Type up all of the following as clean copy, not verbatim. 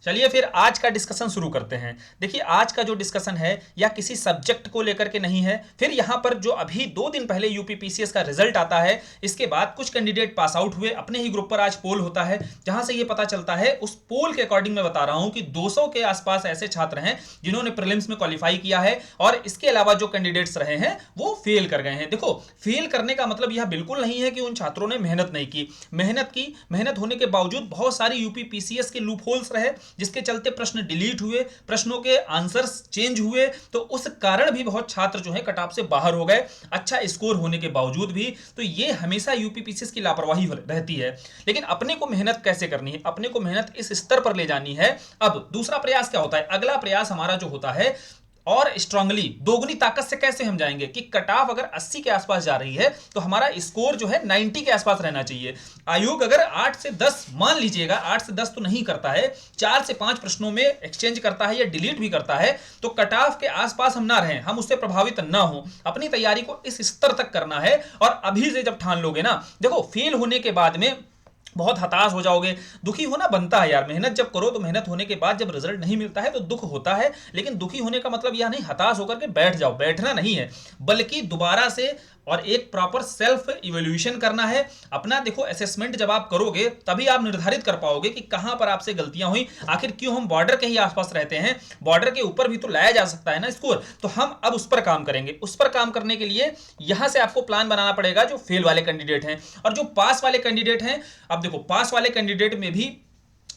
चलिए फिर आज का डिस्कशन शुरू करते हैं। देखिए आज का जो डिस्कशन है या किसी सब्जेक्ट को लेकर के नहीं है, फिर यहाँ पर जो अभी 2 दिन पहले यूपीपीसीएस का रिजल्ट आता है, इसके बाद कुछ कैंडिडेट पास आउट हुए, अपने ही ग्रुप पर आज पोल होता है जहां से ये पता चलता है, उस पोल के अकॉर्डिंग मैं बता रहा हूं कि 200 के आसपास ऐसे छात्र हैं जिन्होंने प्रीलिम्स में क्वालिफाई किया है और इसके अलावा जो कैंडिडेट्स रहे हैं वो फेल कर गए हैं। देखो फेल करने का मतलब यह बिल्कुल नहीं है कि उन छात्रों ने मेहनत नहीं की, मेहनत होने के बावजूद बहुत सारी यूपीपीसीएस के लूप होल्स रहे जिसके चलते प्रश्न डिलीट हुए, प्रश्नों के आंसर्स चेंज हुए, तो उस कारण भी बहुत छात्र जो है कट ऑफ से बाहर हो गए अच्छा स्कोर होने के बावजूद भी। तो ये हमेशा यूपीपीसीएस की लापरवाही रहती है। लेकिन अपने को मेहनत कैसे करनी है, अपने को मेहनत इस स्तर पर ले जानी है। अब दूसरा प्रयास क्या होता है, अगला प्रयास हमारा जो होता है और स्ट्रांगली दोगुनी ताकत से कैसे हम जाएंगे कि कट ऑफ अगर 80 के आसपास जा रही है तो हमारा स्कोर जो है 90 के आसपास रहना चाहिए। आयोग अगर 8 से 10 मान लीजिएगा, 8 से 10 तो नहीं करता है, 4 से 5 प्रश्नों में एक्सचेंज करता है या डिलीट भी करता है, तो कट ऑफ के आसपास हम ना रहें, हम उससे प्रभावित ना हो, अपनी तैयारी को इस स्तर तक करना है। और अभी से जब ठान लोगे ना, देखो फेल होने के बाद में बहुत हताश हो जाओगे, दुखी होना बनता है यार। मेहनत जब करो तो मेहनत होने के बाद जब रिजल्ट नहीं मिलता है तो दुख होता है, लेकिन दुखी होने का मतलब यह नहीं हताश होकर के बैठ जाओ, बैठना नहीं है, बल्कि दोबारा से और एक प्रॉपर सेल्फ इवैल्यूएशन करना है अपना। देखो असेसमेंट जब आप करोगे तभी आप निर्धारित कर पाओगे कि कहां पर आपसे गलतियां हुई, आखिर क्यों हम बॉर्डर के ही आसपास रहते हैं, बॉर्डर के ऊपर भी तो लाया जा सकता है ना स्कोर। तो हम अब उस पर काम करेंगे। उस पर काम करने के लिए यहां से आपको प्लान बनाना पड़ेगा जो फेल वाले कैंडिडेट हैं और जो पास वाले कैंडिडेट हैं। अब देखो पास वाले कैंडिडेट में भी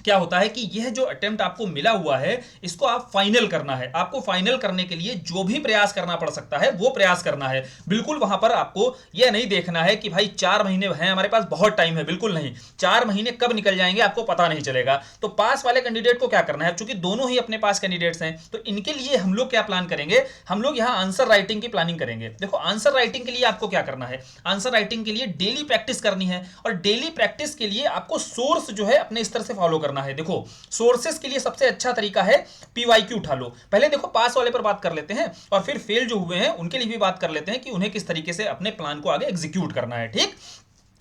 क्या होता है कि यह जो अटेम्प्ट आपको मिला हुआ है इसको आप फाइनल करना है। आपको फाइनल करने के लिए जो भी प्रयास करना पड़ सकता है वो प्रयास करना है। बिल्कुल वहां पर आपको यह नहीं देखना है कि भाई 4 महीने हैं हमारे पास, बहुत टाइम है, बिल्कुल नहीं। 4 महीने कब निकल जाएंगे आपको पता नहीं चलेगा। तो पास वाले कैंडिडेट को क्या करना है, चूंकि दोनों ही अपने पास कैंडिडेट्स हैं तो इनके लिए हम लोग क्या प्लान करेंगे, हम लोग यहां आंसर राइटिंग की प्लानिंग करेंगे। देखो आंसर राइटिंग के लिए आपको क्या करना है, आंसर राइटिंग के लिए डेली प्रैक्टिस करनी है और डेली प्रैक्टिस के लिए आपको सोर्स जो है अपने स्तर से फॉलो करना है। देखो सोर्सेस के लिए सबसे अच्छा तरीका है पीवाईक्यू उठा लो। पहले देखो पास वाले पर बात कर लेते हैं और फिर फेल जो हुए हैं उनके लिए भी बात कर लेते हैं कि उन्हें किस तरीके से अपने प्लान को आगे एग्जीक्यूट करना है। ठीक,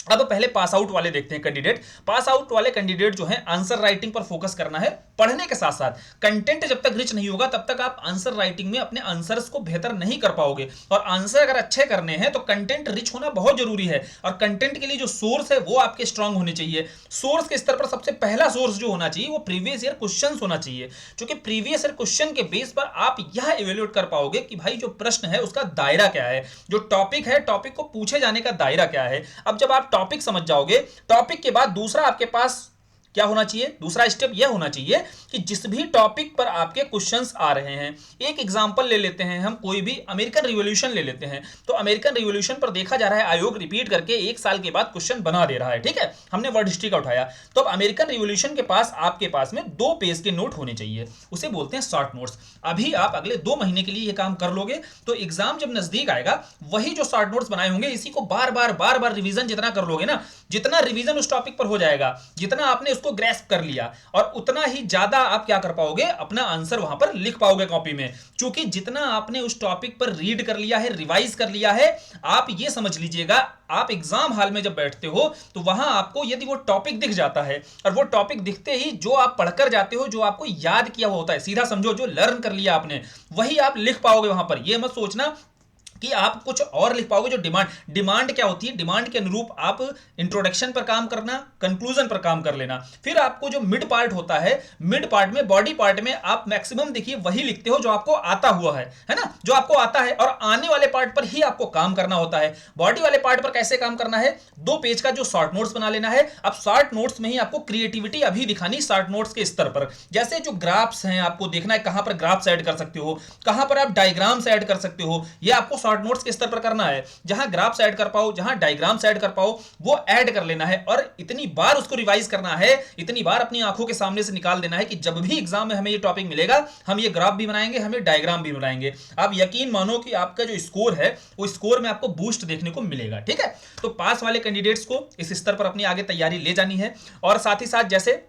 अब पहले पास आउट वाले देखते हैं कैंडिडेट। पास आउट वाले कैंडिडेट जो है आंसर राइटिंग पर फोकस करना है, पढ़ने के साथ साथ कंटेंट जब तक रिच नहीं होगा तब तक आप आंसर राइटिंग में अपने आंसर्स को बेहतर नहीं कर पाओगे। और आंसर अगर अच्छे करने हैं तो कंटेंट रिच होना बहुत जरूरी है और कंटेंट के लिए जो सोर्स है वो आपके स्ट्रांग होने चाहिए। सोर्स के स्तर पर सबसे पहला सोर्स जो होना चाहिए वो प्रीवियस ईयर क्वेश्चन होना चाहिए, क्योंकि प्रीवियस ईयर क्वेश्चन के बेस पर आप यह इवेल्युएट कर पाओगे कि भाई जो प्रश्न है उसका दायरा क्या है, जो टॉपिक है टॉपिक को पूछे जाने का दायरा क्या है। अब जब आप टॉपिक समझ जाओगे, टॉपिक के बाद दूसरा आपके पास क्या होना चाहिए, दूसरा स्टेप यह होना चाहिए कि जिस भी टॉपिक पर आपके क्वेश्चंस आ रहे हैं, एक एग्जांपल ले लेते हैं हम, कोई भी अमेरिकन रिवॉल्यूशन ले लेते हैं। तो अमेरिकन रिवॉल्यूशन पर देखा जा रहा है आयोग रिपीट करके 1 साल के बाद क्वेश्चन बना दे रहा है। ठीक है, हमने वर्ल्ड हिस्ट्री का उठाया, तो अब अमेरिकन रिवॉल्यूशन के पास आपके पास में 2 पेज के नोट होने चाहिए, उसे बोलते हैं शॉर्ट नोट्स। अभी आप अगले 2 महीने के लिए यह काम कर लोगे तो एग्जाम जब नजदीक आएगा वही जो शॉर्ट नोट्स बनाए होंगे इसी को बार बार रिवीजन जितना कर लोगे ना, जितना रिवीजन उस टॉपिक पर हो जाएगा, जितना आपने उसको ग्रैस्प कर लिया और उतना ही ज्यादा आप क्या कर पाओगे, अपना आंसर वहां पर लिख पाओगे कॉपी में। क्योंकि जितना आपने उस टॉपिक पर रीड कर लिया है, रिवाइज कर लिया है, आप ये समझ लीजिएगा आप एग्जाम हॉल में जब बैठते हो तो वहां आपको यदि वो टॉपिक दिख जाता है और वो टॉपिक दिखते ही जो आप पढ़कर जाते हो, जो आपको याद किया हुआ होता है, सीधा समझो जो लर्न कर लिया आपने वही आप लिख पाओगे वहां पर। ये मत सोचना कि आप कुछ और लिख पाओगे। जो डिमांड क्या होती है, डिमांड के अनुरूप आप इंट्रोडक्शन पर काम करना, कंक्लूजन पर काम कर लेना। फिर आपको जो मिड पार्ट होता है, मिड पार्ट में, बॉडी पार्ट में आप मैक्सिमम देखिए वही लिखते हो जो आपको आता हुआ है ना, जो आपको आता है, और आने वाले पार्ट पर ही आपको काम करना होता है। बॉडी वाले पार्ट पर कैसे काम करना है, 2 पेज का जो शॉर्ट नोट्स बना लेना है। अब शॉर्ट नोट्स में ही आपको क्रिएटिविटी अभी दिखानी, शॉर्ट नोट्स के स्तर पर। जैसे जो ग्राफ्स हैं आपको देखना है कहां पर ग्राफ्स ऐड कर सकते हो, कहां पर आप डायग्राम्स ऐड कर सकते हो, यह आपको शॉर्ट नोट्स के स्तर पर करना है। जहां ग्राफ्स ऐड कर पाओ, जहां डायग्राम्स ऐड कर पाओ वो ऐड कर लेना है और इतनी बार उसको रिवाइज करना है, इतनी बार अपनी आंखों के सामने से निकाल देना है कि जब भी एग्जाम में हमें ये टॉपिक मिलेगा हम ये ग्राफ भी बनाएंगे, हम ये डायग्राम भी बनाएंगे। आप यकीन मानो कि आपका जो स्कोर है वो स्कोर में आपको बूस्ट देखने को मिलेगा। ठीक है, तो पास वाले कैंडिडेट्स को इस स्तर पर अपनी आगे तैयारी ले जानी है और साथ ही साथ जैसे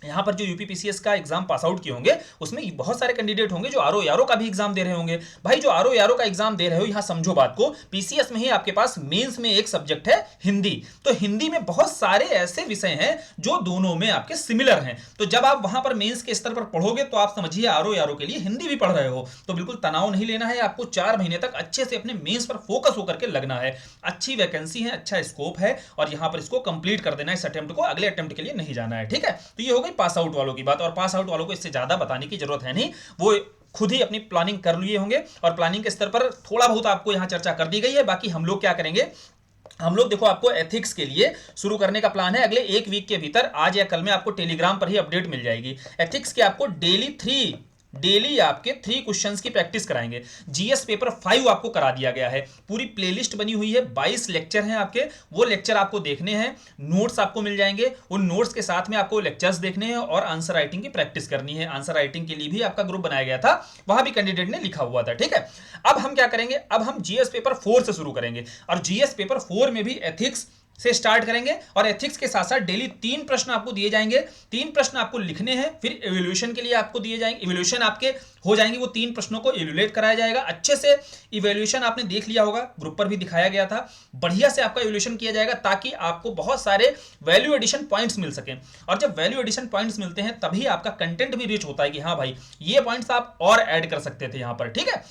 यहाँ पर जो यूपीपीसीएस का एग्जाम पास आउट किए होंगे उसमें बहुत सारे कैंडिडेट होंगे जो आरओ यारो का भी एग्जाम दे रहे होंगे। भाई जो आरओ यारो का एग्जाम दे रहे हो, यहाँ समझो बात को, पीसीएस में ही आपके पास मेंस में एक सब्जेक्ट है हिंदी। तो हिंदी में बहुत सारे ऐसे विषय हैं जो दोनों में आपके सिमिलर हैं। तो जब आप वहां पर मेंस के स्तर पर पढ़ोगे तो आप समझिए आरओ यारो के लिए हिंदी भी पढ़ रहे हो। तो बिल्कुल तनाव नहीं लेना है आपको, 4 महीने तक अच्छे से अपने मेंस पर फोकस होकर के लगना है। अच्छी वैकेंसी है, अच्छा स्कोप है, और यहाँ पर इसको कंप्लीट कर देना है। इस अटेम्प्ट को अगले अटेम्प्ट के लिए नहीं जाना है, ठीक है। तो ये हो गई पास आउट वालों की बात, और पास आउट वालों को इससे ज्यादा बताने की जरूरत है नहीं, वो खुद ही अपनी प्लानिंग कर लिए होंगे, और प्लानिंग के स्तर पर थोड़ा बहुत आपको यहां चर्चा कर दी गई है। बाकी हम लोग क्या करेंगे, हम लोग देखो आपको एथिक्स के लिए शुरू करने का प्लान है। अगले 1 वीक के भीतर, आज या कल में आपको टेलीग्राम पर ही अपडेट मिल जाएगी। एथिक्स के आपको डेली आपके 3 क्वेश्चंस की प्रैक्टिस कराएंगे। जीएस पेपर 5 आपको करा दिया गया है, पूरी प्लेलिस्ट बनी हुई है, 22 लेक्चर हैं आपके, वो लेक्चर आपको देखने हैं, नोट्स आपको मिल जाएंगे, उन नोट्स के साथ में आपको लेक्चर्स देखने हैं और आंसर राइटिंग की प्रैक्टिस करनी है। आंसर राइटिंग के लिए भी आपका ग्रुप बनाया गया था, वहां भी कैंडिडेट ने लिखा हुआ था, ठीक है। अब हम क्या करेंगे, अब हम जीएस पेपर 4 से शुरू करेंगे, और जीएस पेपर 4 में भी एथिक्स से स्टार्ट करेंगे। और एथिक्स के साथ साथ डेली 3 प्रश्न आपको दिए जाएंगे, 3 प्रश्न आपको लिखने हैं, फिर इवैल्यूएशन के लिए आपको दिए जाएंगे, इवैल्यूएशन आपके हो जाएंगे, वो 3 प्रश्नों को इवैल्यूएट कराया जाएगा। अच्छे से इवैल्यूएशन आपने देख लिया होगा, ग्रुप पर भी दिखाया गया था, बढ़िया से आपका इवैल्यूएशन किया जाएगा ताकि आपको बहुत सारे वैल्यू एडिशन पॉइंट्स मिल सकें। और जब वैल्यू एडिशन पॉइंट्स मिलते हैं तभी आपका कंटेंट भी रिच होता है कि हाँ भाई ये पॉइंट्स आप और ऐड कर सकते थे यहाँ पर, ठीक है।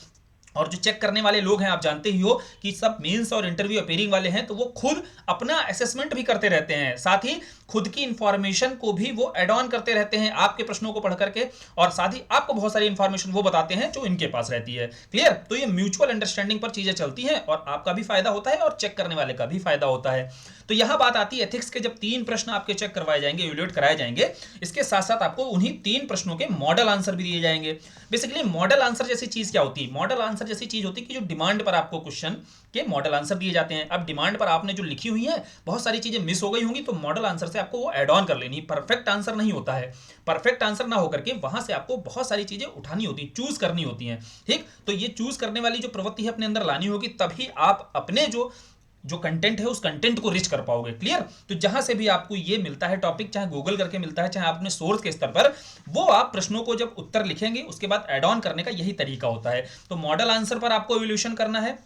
और जो चेक करने वाले लोग हैं, आप जानते ही हो कि सब मेंस और इंटरव्यू अपीयरिंग वाले हैं, तो वो खुद अपना असेसमेंट भी करते रहते हैं, साथ ही खुद की इंफॉर्मेशन को भी वो एड ऑन करते रहते हैं आपके प्रश्नों को पढ़ करके, और साथ ही आपको बहुत सारी इंफॉर्मेशन वो बताते हैं जो इनके पास रहती है। क्लियर? तो ये म्यूचुअल अंडरस्टैंडिंग पर चीजें चलती हैं, और आपका भी फायदा होता है और चेक करने वाले का भी फायदा होता है। तो यहां बात आती है एथिक्स के, जब 3 प्रश्न आपके चेक करवाए जाएंगे, इवैल्यूएट कराए जाएंगे, इसके साथ साथ आपको उन्हीं 3 प्रश्नों के मॉडल आंसर भी दिए जाएंगे। बेसिकली मॉडल आंसर जैसी चीज क्या होती है, मॉडल आंसर जैसी चीज होती है कि जो डिमांड पर आपको क्वेश्चन के मॉडल आंसर दिए जाते हैं। अब डिमांड पर आपने जो लिखी हुई है, बहुत सारी चीजें मिस हो गई होंगी, तो मॉडल आंसर से आपको वो ऐड ऑन कर लेनी। परफेक्ट आंसर नहीं होता है, परफेक्ट आंसर ना होकर के वहां से आपको बहुत सारी चीजें उठानी होती है, चूज करनी होती हैं, ठीक। तो ये चूज करने वाली जो प्रवृत्ति है अपने अंदर लानी होगी, तभी आप अपने जो कंटेंट है उस कंटेंट को रिच कर पाओगे। क्लियर? तो जहां से भी आपको ये मिलता है टॉपिक, चाहे गूगल करके मिलता है, चाहे आपने सोर्स के स्तर पर, वो आप प्रश्नों को जब उत्तर लिखेंगे उसके बाद ऐड ऑन करने का यही तरीका होता है। तो मॉडल आंसर पर आपको इवैल्यूएशन करना है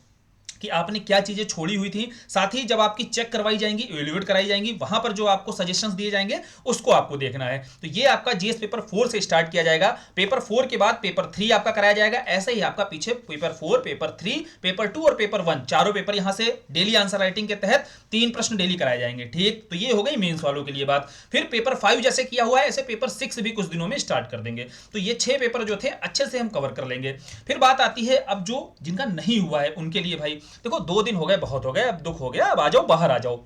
कि आपने क्या चीजें छोड़ी हुई थी, साथ ही जब आपकी चेक करवाई जाएंगी, इवैल्यूएट कराई जाएंगी, वहां पर जो आपको सजेशंस दिए जाएंगे उसको आपको देखना है। तो ये आपका जीएस पेपर 4 से स्टार्ट किया जाएगा। पेपर 4 के बाद पेपर 3 आपका कराया जाएगा। ऐसे ही आपका पीछे पेपर 4, पेपर 3, पेपर 2 और पेपर 1, चारों पेपर यहां से डेली आंसर राइटिंग के तहत 3 प्रश्न डेली कराए जाएंगे, ठीक। तो ये हो गई मेंस वालों के लिए बात। फिर पेपर 5 जैसे किया हुआ है, ऐसे पेपर 6 भी कुछ दिनों में स्टार्ट कर देंगे। तो ये 6 पेपर जो थे अच्छे से हम कवर कर लेंगे। फिर बात आती है अब जो जिनका नहीं हुआ है उनके लिए। भाई देखो 2 दिन हो गए, बहुत हो गए, अब दुख हो गया, अब आ जाओ, बाहर आ जाओ।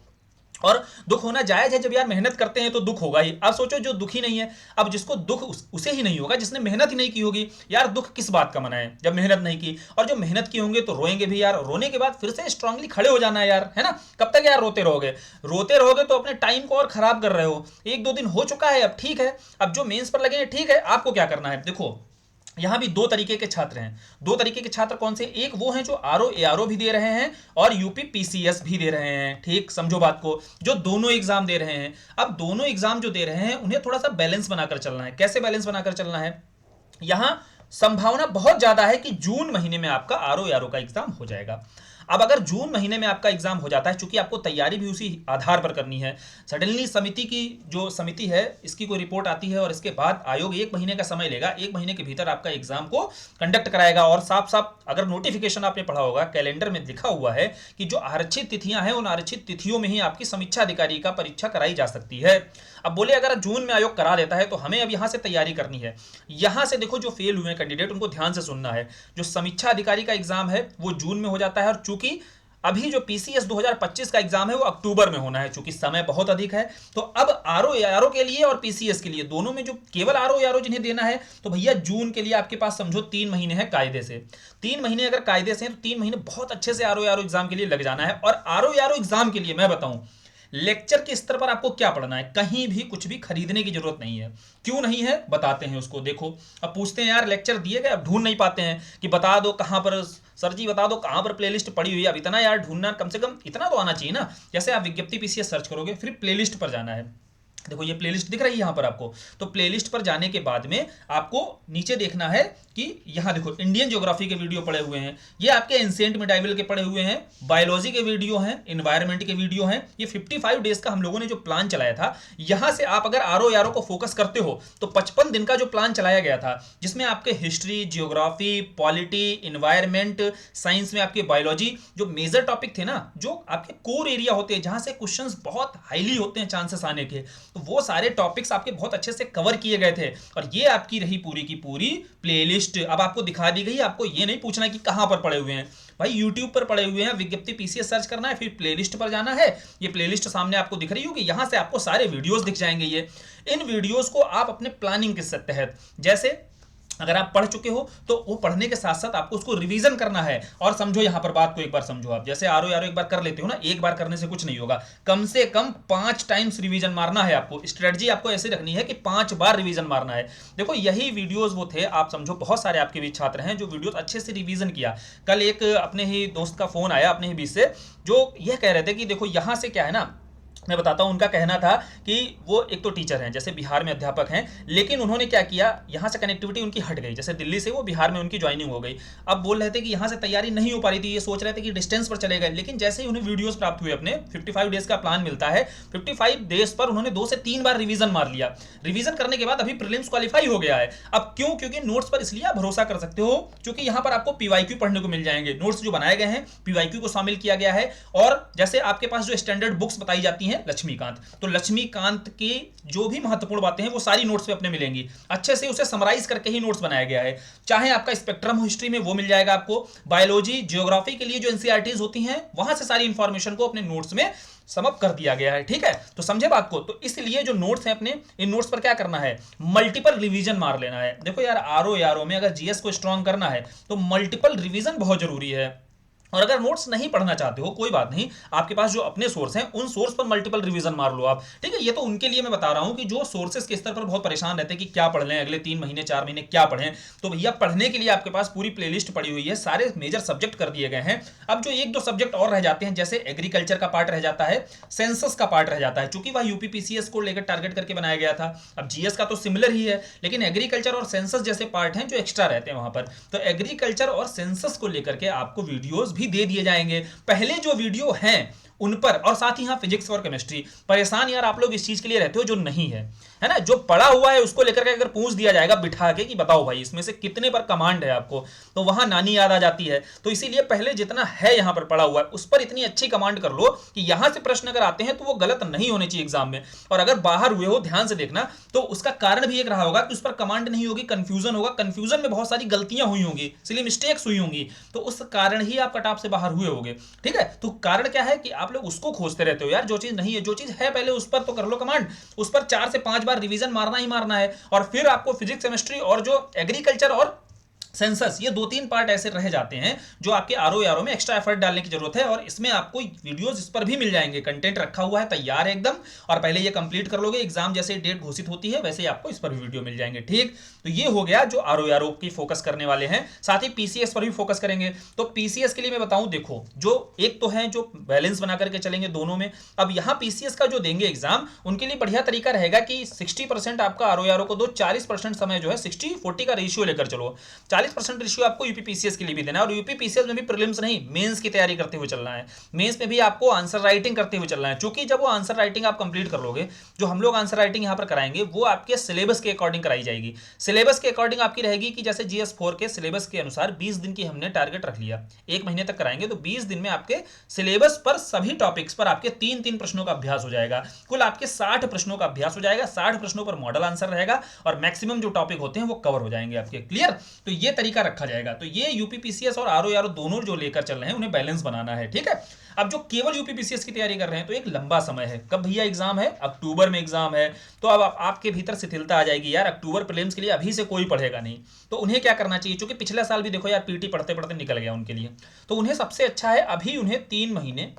और दुख होना जायज है, जब यार मेहनत करते हैं तो दुख होगा ही। अब सोचो जो दुखी नहीं है, अब जिसको दुख उसे ही नहीं होगा जिसने मेहनत ही नहीं की होगी। यार दुख किस बात का मनाए जब मेहनत नहीं की, और जो मेहनत की होंगे तो रोएंगे भी यार, रोने के बाद फिर से स्ट्रांगली खड़े हो जाना है यार, है ना। कब तक यार रोते रहोगे, रोते रहोगे तो अपने टाइम को और खराब कर रहे हो। 1-2 दिन हो चुका है, अब ठीक है, अब जो मेंस पर लगे ठीक है। आपको क्या करना है, देखो यहां भी 2 तरीके के छात्र हैं। 2 तरीके के छात्र कौन से, एक वो हैं जो आरओ एआरओ भी दे रहे हैं और यूपी पीसीएस भी दे रहे हैं, ठीक। समझो बात को, जो दोनों एग्जाम दे रहे हैं। अब दोनों एग्जाम जो दे रहे हैं उन्हें थोड़ा सा बैलेंस बनाकर चलना है। कैसे बैलेंस बनाकर चलना है, यहां संभावना बहुत ज्यादा है कि जून महीने में आपका आरओ एआरओ का एग्जाम हो जाएगा। अब अगर जून महीने में आपका एग्जाम हो जाता है, चूंकि आपको तैयारी भी उसी आधार पर करनी है, सडनली समिति की जो समिति है इसकी कोई रिपोर्ट आती है और इसके बाद आयोग 1 महीने का समय लेगा, 1 महीने के भीतर आपका एग्जाम को कंडक्ट कराएगा। और साफ साफ अगर नोटिफिकेशन आपने पढ़ा होगा, कैलेंडर में लिखा हुआ है कि जो आरक्षित तिथियां हैं उन आरक्षित तिथियों में ही आपकी समीक्षा अधिकारी का परीक्षा कराई जा सकती है। अब बोले अगर जून में आयोग करा देता है तो हमें अब यहां से तैयारी करनी है। यहां से देखो जो फेल हुए कैंडिडेट उनको ध्यान से सुनना है। जो समीक्षा अधिकारी का एग्जाम है वो जून में हो जाता है, और चूंकि अभी जो पीसीएस 2025 का एग्जाम है वो अक्टूबर में होना है, चूंकि समय बहुत अधिक है। तो अब आरओ के लिए और पीसीएस के लिए दोनों में जो केवल आरओ जिन्हें देना है, तो भैया जून के लिए आपके पास समझो 3 महीने हैं कायदे से। 3 महीने अगर कायदे से हैं तो 3 महीने बहुत अच्छे से आरओ एग्जाम के लिए लग जाना है। और आरओ एग्जाम के लिए मैं बताऊं, लेक्चर के स्तर पर आपको क्या पढ़ना है, कहीं भी कुछ भी खरीदने की जरूरत नहीं है। क्यों नहीं है बताते हैं उसको। देखो अब पूछते हैं यार लेक्चर दिए गए, अब ढूंढ नहीं पाते हैं कि बता दो कहां पर, सर जी बता दो कहां पर प्लेलिस्ट पड़ी हुई है। अब इतना यार ढूंढना, कम से कम इतना तो आना चाहिए ना। जैसे आप विज्ञप्ति पीसीएस सर्च करोगे, फिर प्लेलिस्ट पर जाना है, देखो ये प्लेलिस्ट दिख रही है यहां पर आपको। तो प्लेलिस्ट पर जाने के बाद में आपको नीचे देखना है कि यहां देखो इंडियन ज्योग्राफी के वीडियो पड़े हुए हैं, ये आपके एंशिएंट मिडाइवल के पड़े हुए हैं, बायोलॉजी के वीडियो हैं, इन्वायरमेंट के वीडियो हैं। ये 55 डेज का हम लोगों ने जो प्लान चलाया था, यहां से आप अगर आरओ यारो को फोकस करते हो तो 55 दिन का जो प्लान चलाया गया था, जिसमें आपके history, geography, polity, environment, science में आपके बायोलॉजी, जो मेजर टॉपिक थे ना, जो आपके कोर एरिया होते हैं, जहां से क्वेश्चंस बहुत हाईली होते हैं चांसेस आने के, तो वो सारे टॉपिक्स आपके बहुत अच्छे से कवर किए गए थे। और ये आपकी रही पूरी की पूरी प्लेलिस्ट। अब आपको दिखा दी गई, आपको ये नहीं पूछना कि कहां पर पड़े हुए हैं भाई, यूट्यूब पर पड़े हुए हैं, विज्ञप्ति पीसीएस सर्च करना है, फिर प्लेलिस्ट पर जाना है। ये प्लेलिस्ट सामने आपको दिख रही होगी, यहां से आपको सारे वीडियोस दिख जाएंगे। ये इन वीडियोस को आप अपने प्लानिंग के तहत, जैसे अगर आप पढ़ चुके हो तो वो पढ़ने के साथ साथ आपको उसको रिवीजन करना है। और समझो यहां पर बात को एक बार समझो, आप जैसे आरो यारो एक बार कर लेते हो ना, एक बार करने से कुछ नहीं होगा, कम से कम 5 टाइम्स रिवीजन मारना है आपको। स्ट्रेटजी आपको ऐसे रखनी है कि 5 बार रिवीजन मारना है। देखो यही वीडियोस वो थे, आप समझो बहुत सारे आपके भी छात्र हैं जो वीडियोस अच्छे से रिवीजन किया। कल एक अपने ही दोस्त का फोन आया अपने ही बीच से, जो यह कह रहे थे कि देखो यहां से क्या है ना, मैं बताता हूं, उनका कहना था कि वो एक तो टीचर हैं, जैसे बिहार में अध्यापक हैं, लेकिन उन्होंने क्या किया, यहां से कनेक्टिविटी उनकी हट गई, जैसे दिल्ली से वो बिहार में उनकी ज्वाइनिंग हो गई। अब बोल रहे थे कि यहां से तैयारी नहीं हो पा रही थी, ये सोच रहे थे कि डिस्टेंस पर चले गए, लेकिन जैसे ही उन्हें वीडियोस प्राप्त हुए, अपने 55 डेज का प्लान मिलता है, 55 डेज पर उन्होंने 2 से 3 बार रिवीजन मार लिया। रिवीजन करने के बाद अभी प्रीलिम्स क्वालिफाई हो गया है। अब क्यों? क्योंकि नोट्स पर इसलिए आप भरोसा कर सकते हो क्योंकि यहां पर आपको पीवाईक्यू पढ़ने को मिल जाएंगे, नोट्स जो बनाए गए हैं पीवाईक्यू को शामिल किया गया है। और जैसे आपके पास जो स्टैंडर्ड बुक्स बताई जाती हैं लक्ष्मीकांत, तो लक्ष्मीकांत की जो भी महत्वपूर्ण बातें हैं वो सारी नोट्स पे अपने मिलेंगी, अच्छे से उसे समराइज करके ही नोट्स बनाया गया है। चाहे आपका स्पेक्ट्रम हिस्ट्री में वो मिल जाएगा आपको, बायोलॉजी, जियोग्राफी के लिए जो एनसीईआरटीज होती हैं वहां से सारी इंफॉर्मेशन को अपने नोट्स में समअप कर दिया गया है। ठीक है, तो समझे बात को। तो इसलिए जो नोट्स हैं अपने, इन नोट्स पर क्या करना है, मल्टीपल रिवीजन मार लेना है। देखो यार आरओ यारो में अगर जीएस को स्ट्रांग करना है तो मल्टीपल रिवीजन बहुत जरूरी है। और अगर नोट्स नहीं पढ़ना चाहते हो कोई बात नहीं, आपके पास जो अपने सोर्स हैं उन सोर्स पर मल्टीपल रिवीजन मार लो आप। ठीक है, ये तो उनके लिए मैं बता रहा हूं कि जो सोर्सेस के स्तर पर बहुत परेशान रहते हैं कि क्या पढ़ लें, अगले 3 महीने 4 महीने क्या पढ़ें, तो भैया पढ़ने के लिए आपके पास पूरी प्लेलिस्ट पड़ी हुई है, सारे मेजर सब्जेक्ट कर दिए गए हैं। अब जो 1-2 सब्जेक्ट और रह जाते हैं, जैसे एग्रीकल्चर का पार्ट रह जाता है, सेंसस का पार्ट रह जाता है, चूंकि वह यूपीपीसीएस को लेकर टारगेट करके बनाया गया था। अब जीएस का तो सिमिलर ही है, लेकिन एग्रीकल्चर और सेंसस जैसे पार्ट हैं जो एक्स्ट्रा रहते हैं वहां पर। तो एग्रीकल्चर और सेंसस को लेकर के आपको वीडियोस भी दे दिए जाएंगे, पहले जो वीडियो हैं उन पर, और साथ ही यहां फिजिक्स और केमिस्ट्री। परेशान यार आप लोग इस चीज के लिए रहते हो जो नहीं है ना, जो पड़ा हुआ है उसको लेकर के अगर पूछ दिया जाएगा बिठा के कि बताओ भाई इसमें से कितने पर कमांड है आपको, तो वहां नानी याद आ जाती है। तो इसीलिए पहले जितना है यहां पर पड़ा हुआ है उस पर इतनी अच्छी कमांड कर लो कि यहां से प्रश्न अगर आते हैं तो वो गलत नहीं होने चाहिए एग्जाम में। और अगर बाहर हुए हो ध्यान से देखना, तो उसका कारण भी एक रहा होगा कि उस पर कमांड नहीं होगी, कंफ्यूजन होगा, कंफ्यूजन में बहुत सारी गलतियां हुई होंगी, इसलिए मिस्टेक्स हुई होंगी, तो उस कारण ही आप कट ऑफ से बाहर हुए होगे। ठीक है, तो कारण क्या है कि आप लोग उसको खोजते रहते हो यार, जो चीज नहीं है, जो चीज है पहले उस पर तो कर लो कमांड, उस पर 4 से 5 बार रिवीजन मारना ही मारना है। और फिर आपको फिजिक्स, केमिस्ट्री और जो एग्रीकल्चर और सेंसस, ये 2-3 पार्ट ऐसे रह जाते हैं जो आपके आरओ यारो में एक्स्ट्रा एफर्ट डालने की जरूरत है। और इसमें आपको वीडियोस इस पर भी मिल जाएंगे, कंटेंट रखा हुआ है तैयार है एकदम, और पहले ये कंप्लीट कर लोगे, एग्जाम जैसे डेट घोषित होती है वैसे ही आपको इस पर भी वीडियो मिल जाएंगे। ठीक, तो ये हो गया जो आरओ यारो की फोकस करने वाले हैं। साथ ही पीसीएस पर भी फोकस करेंगे। तो पीसीएस के लिए मैं बताऊं, देखो जो एक तो है जो बैलेंस बना करके चलेंगे दोनों में। अब यहां पीसीएस का जो देंगे एग्जाम, उनके लिए बढ़िया तरीका रहेगा कि 60% आपका आरओ यारो को दो, 40% समय जो है 60-40 का रेशियो लेकर चलो। 40% रेशियो आपको यूपीपीसीएस के लिए भी देना है, और यूपीपीसीएस में भी प्रीलिम्स नहीं, मेंस की तैयारी करते हुए चलना है। मेंस में भी आपको आंसर राइटिंग करते हुए चलना है, क्योंकि जब वो आंसर राइटिंग आप कंप्लीट कर लोगे, जो हम लोग आंसर राइटिंग यहां पर कराएंगे वो आपके सिलेबस के अकॉर्डिंग कराई जाएगी। सिलेबस के अकॉर्डिंग आपकी रहेगी कि जैसे जीएस4 के सिलेबस के अनुसार 20 दिन की हमने टारगेट रख लिया, 1 महीने तक कराएंगे, तो 20 दिन में आपके सिलेबस पर सभी टॉपिक्स पर आपके 3-3 प्रश्नों का अभ्यास हो जाएगा। कुल आपके 60 प्रश्नों का अभ्यास हो जाएगा, 60 प्रश्नों पर मॉडल आंसर रहेगा, और मैक्सिमम जो टॉपिक होते हैं वो कवर हो जाएंगे आपके। क्लियर? तो ये तरीका रखा जाएगा। तो ये यूपीपीसीएस और आरओ यारो दोनों जो लेकर चल रहे हैं उन्हें बैलेंस बनाना है। ठीक है, अब जो केवल यूपीपीसीएस की तैयारी कर रहे हैं तो एक लंबा समय है। कब भैया एग्जाम है? अक्टूबर में एग्जाम है। तो अब आपके भीतर शिथिलता आ जाएगी यार, अक्टूबर प्रीलिम्स के लिए अभी से कोई पढ़ेगा नहीं, तो उन्हें क्या करना चाहिए? क्योंकि पिछले साल भी देखो यार पीटी पढ़ते पढ़ते निकल गया उनके लिए, तो उन्हें सबसे अच्छा है अभी उन्हें 3 महीने,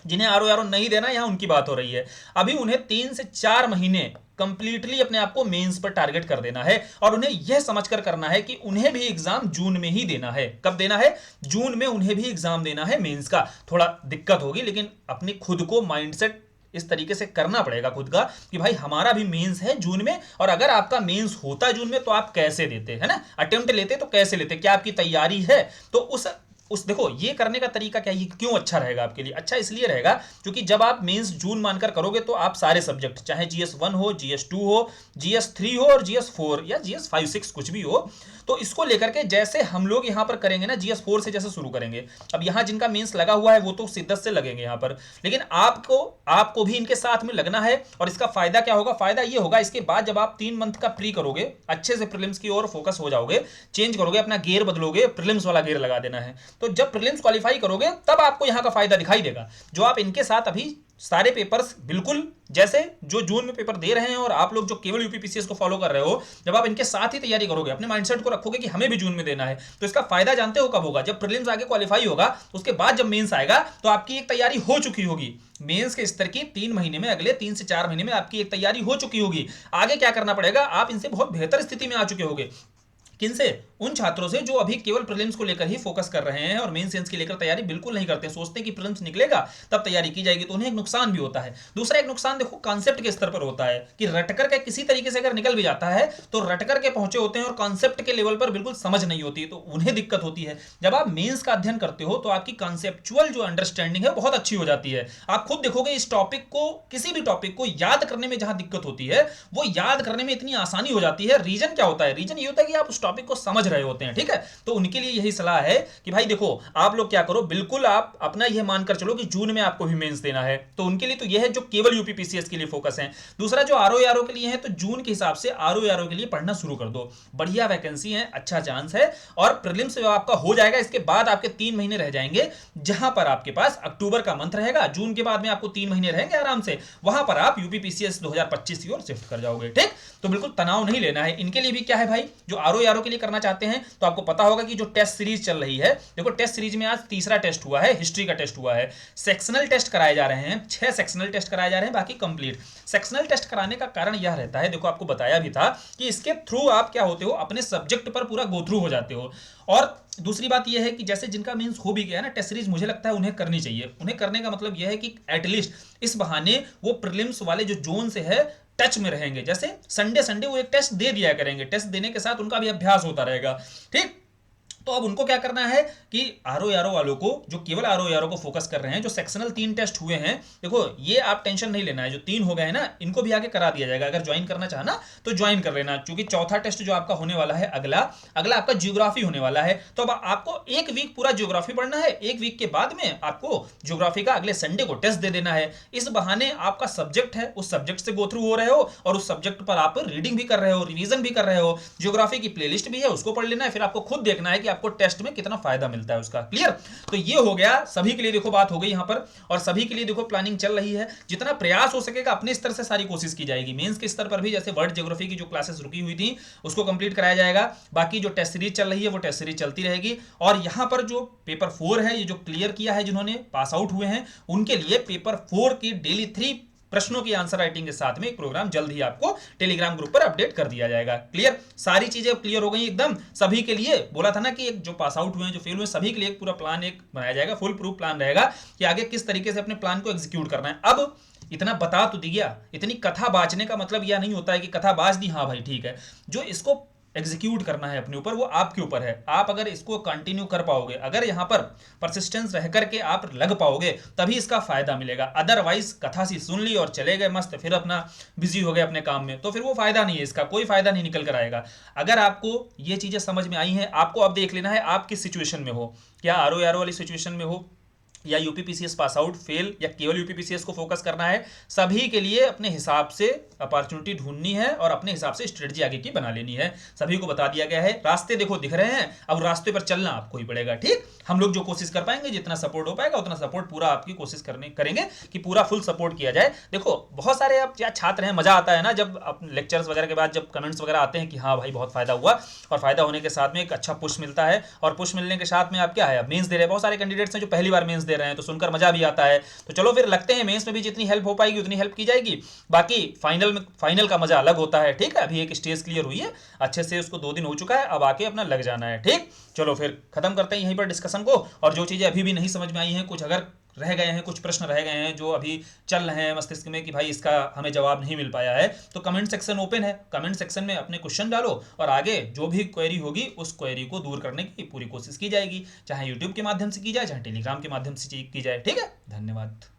जिन्हें आरओ यारो नहीं देना, यहां उनकी बात हो रही है, अभी उन्हें 3 से 4 महीने कंप्लीटली अपने आप को मेंस पर टारगेट कर देना है। और उन्हें यह समझकर करना है कि उन्हें भी एग्जाम जून में ही देना है। कब देना है? जून में उन्हें भी एग्जाम देना है मेंस का। थोड़ा दिक्कत होगी, लेकिन अपनी खुद को माइंडसेट इस तरीके से करना पड़ेगा खुद का कि भाई हमारा भी मेंस है जून में, और अगर आपका मेंस होता जून में तो आप कैसे देते, है ना, अटेम्प्ट लेते तो कैसे लेते, क्या आपकी तैयारी है। तो उस देखो ये करने का तरीका क्या है, क्यों अच्छा रहेगा आपके लिए, अच्छा इसलिए रहेगा क्योंकि जब आप मेंस जून मानकर करोगे तो आप सारे सब्जेक्ट चाहे GS1 हो, GS2 हो, GS3 हो और GS4 या GS5 6 कुछ भी हो, तो इसको लेकर के जैसे हम लोग यहां पर करेंगे ना, GS4 से जैसे शुरू करेंगे। अब यहां जिनका मेंस लगा हुआ है वो तो शिद्दत से लगेंगे यहां पर, लेकिन आपको भी इनके साथ में लगना है। और इसका फायदा क्या होगा, फायदा ये होगा इसके बाद जब आप 3 मंथ का प्री करोगे, अच्छे से प्रीलिम्स की ओर फोकस हो जाओगे, चेंज करोगे, अपना गियर बदलोगे, प्रीलिम्स वाला गियर लगा देना है, तो जब प्रीलिम्स क्वालिफाई करोगे तब आपको यहां का फायदा दिखाई देगा। जो आप इनके साथ अभी सारे पेपर्स बिल्कुल जैसे जो जून में पेपर दे रहे हैं और आप लोग जो केवल यूपीपीसीएस को फॉलो कर रहे हो, जब आप इनके साथ ही तैयारी करोगे, अपने माइंडसेट को रखोगे कि हमें भी जून में देना है, तो इसका फायदा जानते हो कब होगा, जब प्रीलिम्स आगे क्वालिफाई होगा, उसके बाद जब मेंस आएगा तो आपकी एक तैयारी हो चुकी होगी। मेंस के स्तर की 3 महीने में, अगले 3 से 4 महीने में आपकी एक तैयारी हो चुकी होगी। आगे क्या करना पड़ेगा, आप इनसे बहुत बेहतर स्थिति में आ चुके होगे। किनसे, उन छात्रों से जो अभी केवल प्रीलिम्स को लेकर ही फोकस कर रहे हैं और मेन सेंस की लेकर तैयारी बिल्कुल नहीं करते हैं, सोचते हैं कि प्रीलिम्स निकलेगा तब तैयारी की जाएगी, तो उन्हें एक नुकसान भी होता है। दूसरा एक नुकसान देखो कॉन्सेप्ट के स्तर पर होता है कि रटकर के किसी तरीके से अगर निकल भी जाता है तो रटकर के पहुंचे होते हैं और कॉन्सेप्ट के लेवल पर बिल्कुल समझ नहीं होती, तो उन्हें दिक्कत होती है। जब आप मेंस का अध्ययन करते हो तो आपकी कॉन्सेप्चुअल जो अंडरस्टैंडिंग है बहुत अच्छी हो जाती है। आप खुद देखोगे इस टॉपिक को, किसी भी टॉपिक को याद करने में जहां दिक्कत होती है वो याद करने में इतनी आसानी हो जाती है। रीजन क्या होता है, रीजन ये होता है कि आप उस टॉपिक को समझ रहे होते हैं, ठीक है। तो उनके लिए यही सलाह है कि भाई देखो आप लोग क्या करो, बिल्कुल आप अपना यह मानकर चलो कि जून में आपको भी मेंस देना है, तो उनके लिए तो यह है जो केवल यूपीपीसीएस के लिए फोकस है। दूसरा जो आरओ के लिए है, तो जून के हिसाब से आरओ के लिए पढ़ना शुरू कर दो, बढ़िया वैकेंसी है, अच्छा चांस है, और प्रीलिम्स जब आपका हो जाएगा इसके बाद आपके 3 महीने रह जाएंगे, जहां पर आपके पास अक्टूबर का मंथ रहेगा, जून के बाद में आपको 3 महीने रहेंगे आराम से, वहां पर आप यूपीपीसीएस 2025 की ओर शिफ्ट कर जाओगे, ठीक। तो बिल्कुल तनाव नहीं लेना है। इनके लिए भी क्या है भाई, जो आरओ के लिए करना चाहते हैं, तो आपको पता होगा कि जो टेस्ट सीरीज चल रही है, देखो टेस्ट सीरीज में आज तीसरा टेस्ट हुआ है, हिस्ट्री का टेस्ट हुआ है, सेक्शनल टेस्ट कराए जा रहे हैं, 6 सेक्शनल टेस्ट कराए जा रहे हैं, बाकी कंप्लीट। सेक्शनल टेस्ट कराने का कारण यह रहता है, देखो आपको बताया भी था कि इसके थ्रू आप क्या होते हो, अपने सब्जेक्ट पर पूरा गो थ्रू हो जाते हो। और दूसरी बात यह है कि जैसे जिनका मीन्स हो भी गया ना, टेस्ट सीरीज मुझे लगता है उन्हें करनी चाहिए। उन्हें करने का मतलब यह है कि एटलीस्ट इस बहाने वो प्रीलिम्स वाले जो जोन से है टच में रहेंगे, जैसे संडे संडे वो एक टेस्ट दे दिया करेंगे, टेस्ट देने के साथ उनका भी अभ्यास होता रहेगा, ठीक। तो अब उनको क्या करना है कि आरओ वालों को, जो केवल आरओ को फोकस कर रहे हैं, जो सेक्शनल 3 टेस्ट हुए हैं, देखो ये आप टेंशन नहीं लेना है, जो 3 हो गए हैं ना, इनको भी आगे करा दिया जाएगा। अगर ज्वाइन करना चाहना तो ज्वाइन कर लेना, क्योंकि चौथा टेस्ट जो आपका होने वाला है अगला आपका ज्योग्राफी होने वाला है। तो अब आपको 1 वीक पूरा ज्योग्राफी पढ़ना है, 1 वीक के बाद में आपको ज्योग्राफी का अगले संडे को टेस्ट दे देना है। इस बहाने आपका सब्जेक्ट है, उस सब्जेक्ट से गो थ्रू हो रहे हो और उस सब्जेक्ट पर आप रीडिंग भी कर रहे हो, रिवीजन भी कर रहे हो, ज्योग्राफी की प्लेलिस्ट भी है उसको पढ़ लेना है, फिर आपको खुद देखना है कि आपको टेस्ट में कितना फायदा मिलता है उसका। क्लियर। तो ये हो गया सभी के लिए, देखो बात हो गई यहां पर, और सभी के लिए देखो प्लानिंग चल रही है। जितना प्रयास हो सकेगा अपने स्तर से सारी कोशिश की जाएगी। मेंस के स्तर पर भी जैसे वर्ल्ड ज्योग्राफी की जो क्लासेस रुकी हुई थी उसको कंप्लीट कराया जाएगा, बाकी जो टेस्ट सीरीज चल रही है वो टेस्ट सीरीज चलती रहेगी। और यहां पर जो पेपर 4 है, ये जो क्लियर किया है, जिन्होंने पास आउट हुए हैं, उनके लिए पेपर 4 की डेली 3 प्रश्नों की आंसर राइटिंग के साथ में एक प्रोग्राम जल्द ही आपको टेलीग्राम ग्रुप पर अपडेट कर दिया जाएगा। क्लियर। सारी चीजें क्लियर हो गई एकदम सभी के लिए। बोला था ना कि एक जो पास आउट हुए हैं, जो फेल हुए, सभी के लिए एक पूरा प्लान एक बनाया जाएगा, फुल प्रूफ प्लान रहेगा कि आगे किस तरीके से अपने प्लान को एग्जीक्यूट करना है। अब इतना बता तो दिया, इतनी कथा बाजने का मतलब यह नहीं होता है कि कथा बाज दी, हाँ भाई ठीक है, जो इसको एग्जीक्यूट करना है अपने ऊपर वो आपके ऊपर है। आप अगर इसको कंटिन्यू कर पाओगे, अगर यहां पर परसिस्टेंस रह करके आप लग पाओगे, तभी इसका फायदा मिलेगा। अदरवाइज कथा सी सुन ली और चले गए मस्त, फिर अपना बिजी हो गए अपने काम में, तो फिर वो फायदा नहीं है, इसका कोई फायदा नहीं निकल कर आएगा। अगर आपको ये चीजें समझ में आई हैं, आपको अब देख लेना है आप किस सिचुएशन में हो, क्या आरओ वाली सिचुएशन में हो, या यूपीपीसीएस पास आउट फेल, या केवल यूपीपीसीएस को फोकस करना है। सभी के लिए अपने हिसाब से अपॉर्चुनिटी ढूंढनी है और अपने हिसाब से स्ट्रेटजी आगे की बना लेनी है। सभी को बता दिया गया है, रास्ते देखो दिख रहे हैं, अब रास्ते पर चलना आपको ही पड़ेगा, ठीक। हम लोग जो कोशिश कर पाएंगे, जितना सपोर्ट हो पाएगा उतना सपोर्ट पूरा आपकी कोशिश करेंगे कि पूरा फुल सपोर्ट किया जाए। देखो बहुत सारे अब क्या छात्र हैं, मजा आता है ना जब लेक्चर्स वगैरह के बाद जब कमेंट्स वगैरह आते हैं कि हाँ भाई बहुत फायदा हुआ, और फायदा होने के साथ में एक अच्छा पुश मिलता है, और पुश मिलने के साथ में आप क्या है, मेंस दे रहे हैं। बहुत सारे कैंडिडेट्स हैं जो पहली बार मेंस दे रहे हैं, तो सुनकर मजा भी आता है। तो चलो फिर लगते हैं मेंस में भी जितनी हेल्प हो पाएगी उतनी हेल्प की जाएगी। बाकी फाइनल का मजा अलग होता है, ठीक है। अभी एक स्टेज क्लियर हुई है अच्छे से, उसको 2 दिन हो चुका है, अब आके अपना लग जाना है, ठीक। चलो फिर खत्म करते हैं यहीं पर डिस्कशन को, और जो चीजें अभी भी नहीं समझ में आई हैं, कुछ अगर रह गए हैं, कुछ प्रश्न रह गए हैं जो अभी चल रहे हैं मस्तिष्क में कि भाई इसका हमें जवाब नहीं मिल पाया है, तो कमेंट सेक्शन ओपन है, कमेंट सेक्शन में अपने क्वेश्चन डालो और आगे जो भी क्वेरी होगी उस क्वेरी को दूर करने की पूरी कोशिश की जाएगी, चाहे यूट्यूब के माध्यम से की जाए, चाहे टेलीग्राम के माध्यम से की जाए। ठीक है, धन्यवाद।